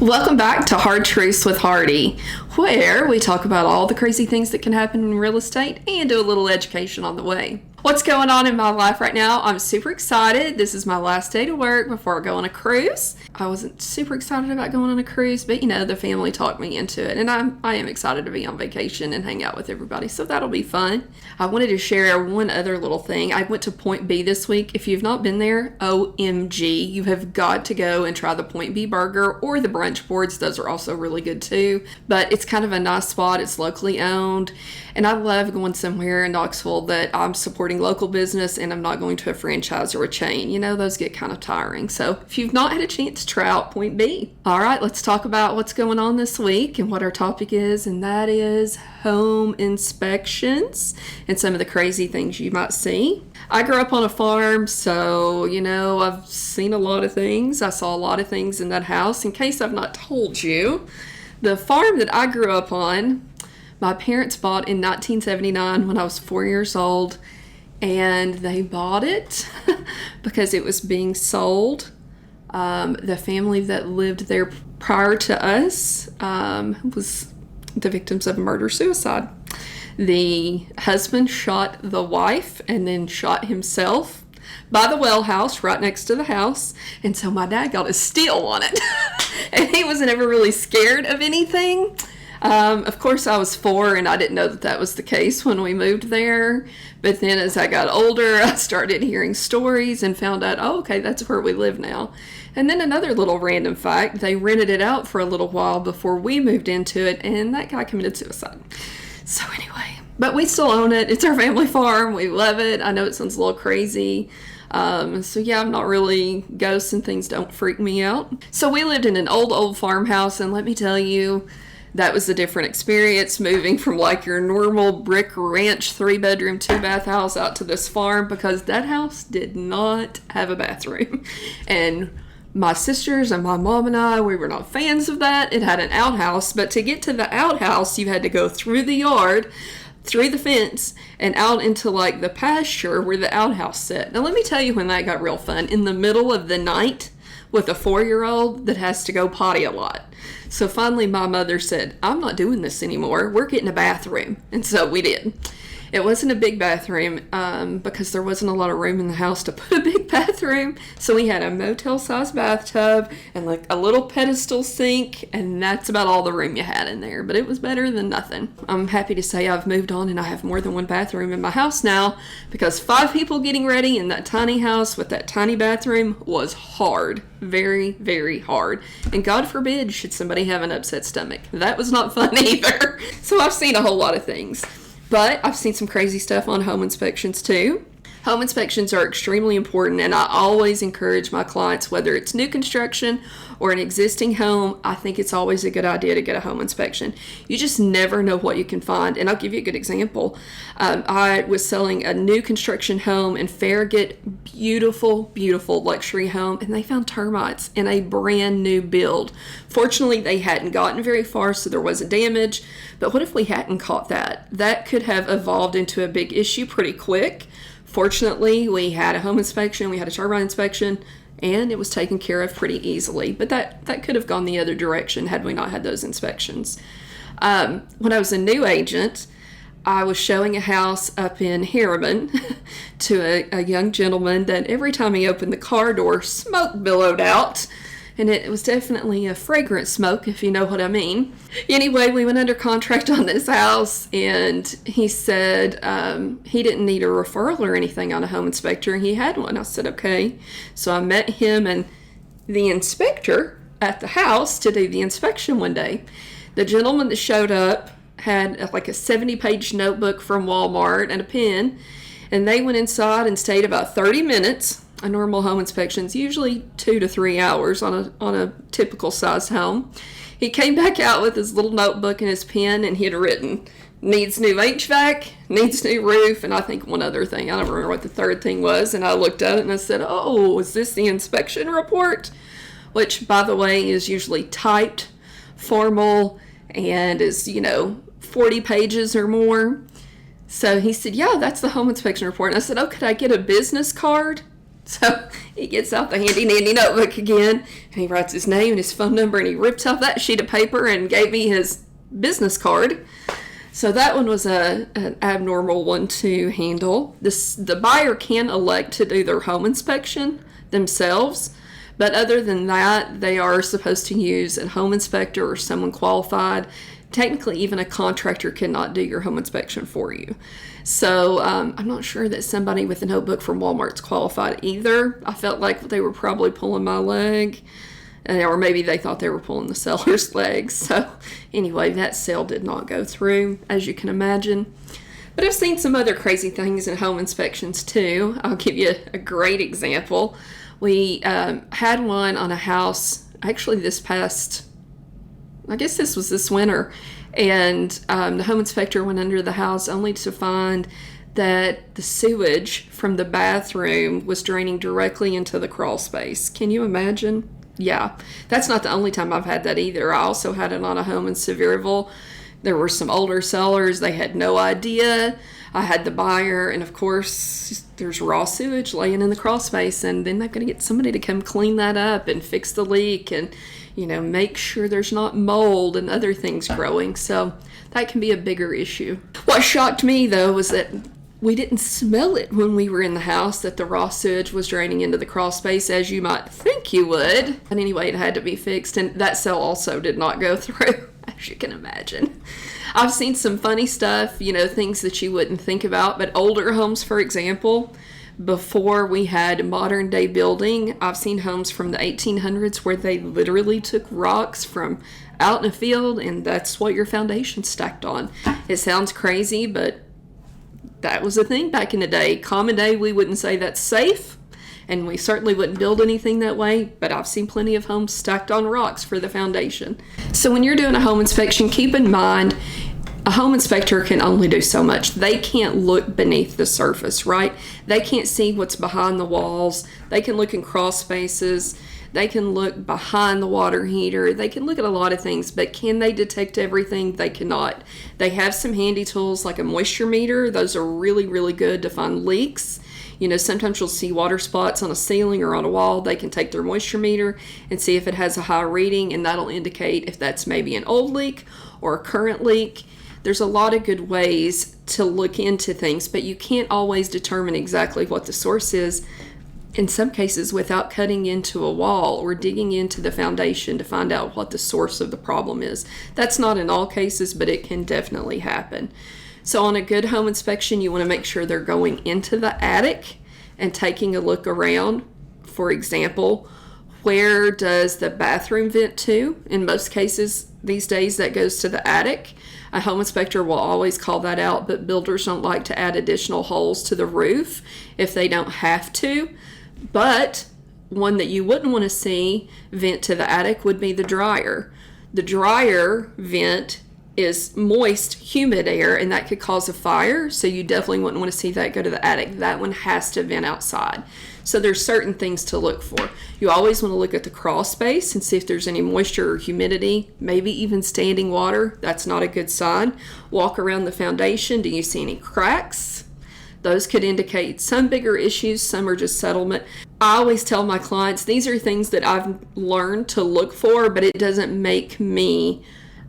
Welcome back to Hard Truths with Hardy, where we talk about all the crazy things that can happen in real estate and do a little education on the way. What's going on in my life right now? I'm super excited. This is my last day to work before I go on a cruise. I wasn't super excited about going on a cruise, but the family talked me into it, and I am excited to be on vacation and hang out with everybody, so that'll be fun. I wanted to share one other little thing. I went to Point B this week. If you've not been there, OMG, you have got to go and try the Point B burger or the brunch boards. Those are also really good too, but it's kind of a nice spot. It's locally owned, and I love going somewhere in Knoxville that I'm supporting local business and I'm not going to a franchise or a chain. Those get kind of tiring. So if you've not had a chance, try out Point B. All right, let's talk about what's going on this week and what our topic is, and that is home inspections and some of the crazy things you might see. I grew up on a farm, so I've seen a lot of things. I saw a lot of things in that house. In case I've not told you, the farm that I grew up on, my parents bought in 1979 when I was 4 years old, and they bought it because it was being sold. The family that lived there prior to us was the victims of murder-suicide. The husband shot the wife and then shot himself by the well house right next to the house, and so my dad got a steal on it. And he wasn't ever really scared of anything. Of course, I was 4 and I didn't know that was the case when we moved there. But then as I got older, I started hearing stories and found out, okay, that's where we live now. And then another little random fact, they rented it out for a little while before we moved into it, and that guy committed suicide. So anyway, but we still own it. It's our family farm. We love it. I know it sounds a little crazy. So yeah, I'm not really, ghosts and things don't freak me out. So we lived in an old farmhouse, and let me tell you, that was a different experience, moving from like your normal brick ranch 3-bedroom 2-bath house out to this farm, because that house did not have a bathroom. And my sisters and my mom and I, we were not fans of that. It had an outhouse, but to get to the outhouse, you had to go through the yard, through the fence, and out into like the pasture where the outhouse sat. Now let me tell you when that got real fun. In the middle of the night with a 4-year-old that has to go potty a lot. So finally my mother said, I'm not doing this anymore. We're getting a bathroom. And so we did. It wasn't a big bathroom because there wasn't a lot of room in the house to put a big bathroom. So we had a motel-sized bathtub and like a little pedestal sink, and that's about all the room you had in there. But it was better than nothing. I'm happy to say I've moved on and I have more than one bathroom in my house now, because 5 people getting ready in that tiny house with that tiny bathroom was hard. Very, very hard. And God forbid should somebody have an upset stomach. That was not fun either. So I've seen a whole lot of things. But I've seen some crazy stuff on home inspections too. Home inspections are extremely important, and I always encourage my clients, whether it's new construction or an existing home, I think it's always a good idea to get a home inspection. You just never know what you can find. And I'll give you a good example. I was selling a new construction home in Farragut, beautiful, beautiful luxury home, and they found termites in a brand new build. Fortunately, they hadn't gotten very far, so there wasn't damage. But what if we hadn't caught that? That could have evolved into a big issue pretty quick. Fortunately, we had a home inspection, we had a turbine inspection, and it was taken care of pretty easily. But that could have gone the other direction had we not had those inspections. When I was a new agent, I was showing a house up in Harriman to a young gentleman that every time he opened the car door, smoke billowed out. And it was definitely a fragrant smoke, if you know what I mean. Anyway, we went under contract on this house, and he said he didn't need a referral or anything on a home inspector. He had one. I said, okay. So I met him and the inspector at the house to do the inspection one day. The gentleman that showed up had like a 70-page notebook from Walmart and a pen, and they went inside and stayed about 30 minutes. A normal home inspection is usually 2 to 3 hours on a typical size home. He came back out with his little notebook and his pen, and he had written, needs new HVAC, needs new roof, and I think one other thing. I don't remember what the third thing was. And I looked at it and I said, oh, is this the inspection report? Which, by the way, is usually typed, formal, and is, 40 pages or more. So he said, yeah, that's the home inspection report. And I said, oh, could I get a business card? So he gets out the handy dandy notebook again, and he writes his name and his phone number, and he ripped off that sheet of paper and gave me his business card. So that one was an abnormal one to handle. The buyer can elect to do their home inspection themselves, but other than that, they are supposed to use a home inspector or someone qualified. Technically, even a contractor cannot do your home inspection for you. So I'm not sure that somebody with a notebook from Walmart's qualified either. I felt like they were probably pulling my leg, or maybe they thought they were pulling the seller's leg. So anyway, that sale did not go through, as you can imagine. But I've seen some other crazy things in home inspections too. I'll give you a great example. We had one on a house, actually I guess this was this winter, and the home inspector went under the house only to find that the sewage from the bathroom was draining directly into the crawl space. Can you imagine? Yeah, that's not the only time I've had that either. I also had it on a home in Sevierville. There were some older sellers. They had no idea. I had the buyer, and of course, there's raw sewage laying in the crawl space, and then they're going to get somebody to come clean that up and fix the leak and, make sure there's not mold and other things growing. So that can be a bigger issue. What shocked me, though, was that we didn't smell it when we were in the house, that the raw sewage was draining into the crawl space, as you might think you would. But anyway, it had to be fixed, and that sale also did not go through, as you can imagine. I've seen some funny stuff, things that you wouldn't think about, but older homes, for example, before we had modern day building, I've seen homes from the 1800s where they literally took rocks from out in a field, and that's what your foundation's stacked on. It sounds crazy, but that was a thing back in the day. Common day, we wouldn't say that's safe, and we certainly wouldn't build anything that way, but I've seen plenty of homes stacked on rocks for the foundation. So when you're doing a home inspection, keep in mind, a home inspector can only do so much. They can't look beneath the surface, right? They can't see what's behind the walls. They can look in crawl spaces. They can look behind the water heater. They can look at a lot of things, but can they detect everything? They cannot. They have some handy tools like a moisture meter. Those are really, really good to find leaks. Sometimes you'll see water spots on a ceiling or on a wall. They can take their moisture meter and see if it has a high reading, and that'll indicate if that's maybe an old leak or a current leak. There's a lot of good ways to look into things, but you can't always determine exactly what the source is, in some cases without cutting into a wall or digging into the foundation to find out what the source of the problem is. That's not in all cases, but it can definitely happen. So on a good home inspection, you want to make sure they're going into the attic and taking a look around. For example, where does the bathroom vent to? In most cases these days, that goes to the attic. A home inspector will always call that out, but builders don't like to add additional holes to the roof if they don't have to. But one that you wouldn't want to see vent to the attic would be the dryer. The dryer vent is moist, humid air, and that could cause a fire, so you definitely wouldn't want to see that go to the attic. That one has to vent outside. So there's certain things to look for. You always want to look at the crawl space and see if there's any moisture or humidity, maybe even standing water. That's not a good sign. Walk around the foundation. Do you see any cracks? Those could indicate some bigger issues, some are just settlement. I always tell my clients, these are things that I've learned to look for, but it doesn't make me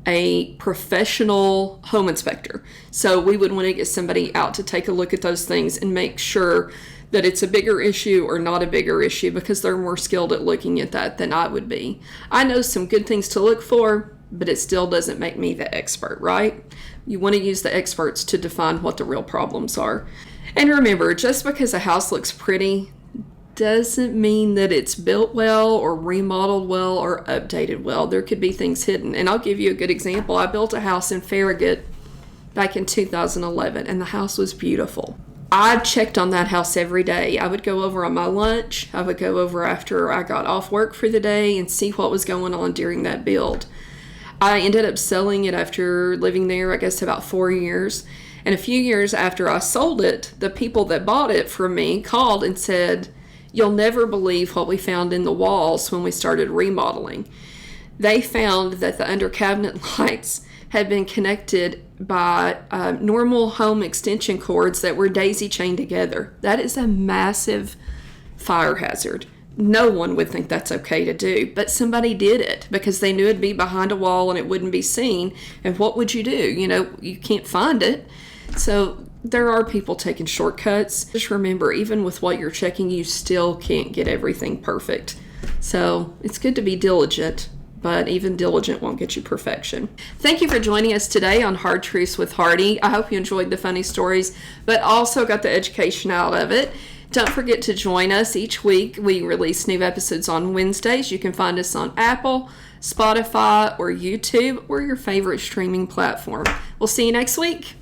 a professional home inspector. So we would want to get somebody out to take a look at those things and make sure that it's a bigger issue or not a bigger issue, because they're more skilled at looking at that than I would be. I know some good things to look for, but it still doesn't make me the expert, right? You want to use the experts to define what the real problems are. And remember, just because a house looks pretty doesn't mean that it's built well or remodeled well or updated well. There could be things hidden. And I'll give you a good example. I built a house in Farragut back in 2011, and the house was beautiful. I checked on that house every day. I would go over on my lunch. I would go over after I got off work for the day and see what was going on during that build. I ended up selling it after living there, I guess, about 4 years. And a few years after I sold it, the people that bought it from me called and said, "You'll never believe what we found in the walls when we started remodeling." They found that the under cabinet lights had been connected by normal home extension cords that were daisy chained together. That is a massive fire hazard. No one would think that's okay to do, but somebody did it because they knew it'd be behind a wall and it wouldn't be seen. And what would you do? You can't find it. So there are people taking shortcuts. Just remember, even with what you're checking, you still can't get everything perfect. So it's good to be diligent, but even diligent won't get you perfection. Thank you for joining us today on Hard Truths with Hardy. I hope you enjoyed the funny stories, but also got the education out of it. Don't forget to join us each week. We release new episodes on Wednesdays. You can find us on Apple, Spotify, or YouTube, or your favorite streaming platform. We'll see you next week.